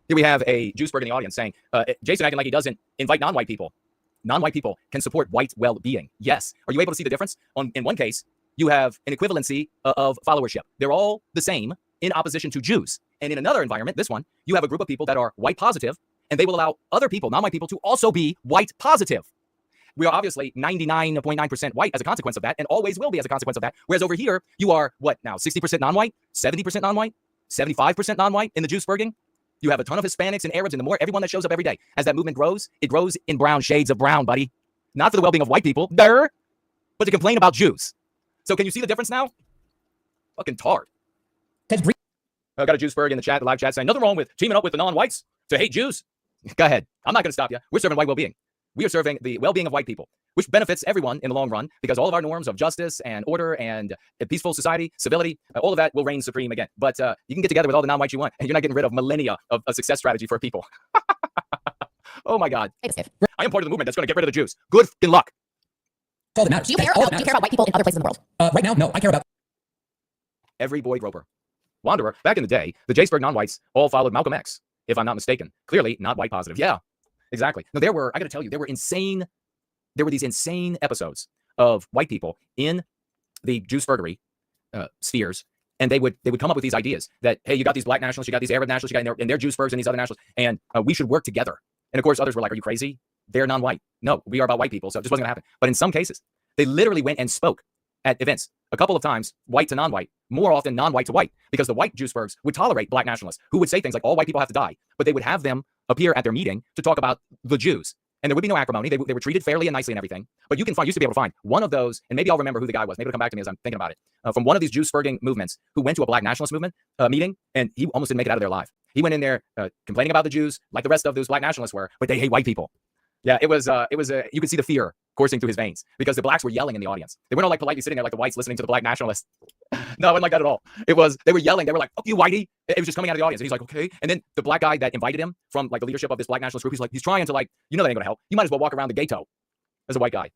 Here we have a Juiceberg in the audience saying, Jason acting like he doesn't invite non-white people. Non-white people can support white well-being. Yes. Are you able to see the difference? In one case, you have an equivalency of followership. They're all the same in opposition to Jews. And in another environment, this one, you have a group of people that are white positive, and they will allow other people, non-white people, to also be white positive. We are obviously 99.9% white as a consequence of that, and always will be as a consequence of that. Whereas over here, you are, what now, 60% non-white, 70% non-white, 75% non-white in the Juiceberging? You have a ton of Hispanics and Arabs, and the more everyone that shows up every day, as that movement grows, it grows in brown shades of brown, buddy. Not for the well-being of white people, but to complain about Jews. So can you see the difference now? Fucking tard. I got a Juiceberg in the chat, the live chat, saying nothing wrong with teaming up with the non-whites to hate Jews. Go ahead. I'm not going to stop you. We're serving white well-being. We are serving the well-being of white people, which benefits everyone in the long run, because all of our norms of justice and order and a peaceful society, civility, all of that will reign supreme again. But you can get together with all the non-whites you want, and you're not getting rid of millennia of a success strategy for people. Oh my God. I am part of the movement that's going to get rid of the Jews. Good fucking luck. All that matters. Do you care about white people in other places in the world? Right now, no. I care about every boy groper. Wanderer, back in the day, the Jaceberg non-whites all followed Malcolm X, if I'm not mistaken. Clearly not white positive. Yeah, exactly. No, I got to tell you, there were these insane episodes of white people in the Juicebergery spheres, and they would come up with these ideas that, hey, you got these black nationalists, you got these Arab nationalists, you got and they're Juicebergs and these other nationalists, and we should work together. And of course, others were like, are you crazy? They're non-white. No, we are about white people, so it just wasn't gonna happen. But in some cases, they literally went and spoke at events a couple of times, white to non-white, more often non-white to white, because the white Juicebergs would tolerate black nationalists who would say things like all white people have to die, but they would have them appear at their meeting to talk about the Jews. And there would be no acrimony. They were treated fairly and nicely and everything. But you used to be able to find one of those, and maybe I'll remember who the guy was. Maybe it'll come back to me as I'm thinking about it. From one of these Juiceberging movements who went to a black nationalist movement meeting, and he almost didn't make it out of there alive. He went in there complaining about the Jews like the rest of those black nationalists were, but they hate white people. Yeah, it was you could see the fear coursing through his veins because the blacks were yelling in the audience. They weren't all like politely sitting there like the whites listening to the black nationalists. No, it wasn't like that at all. They were yelling. They were like, "Fuck you, whitey!" It was just coming out of the audience. And he's like, "Okay." And then the black guy that invited him from like the leadership of this black nationalist group, he's trying to like, that ain't gonna help. You might as well walk around the ghetto as a white guy.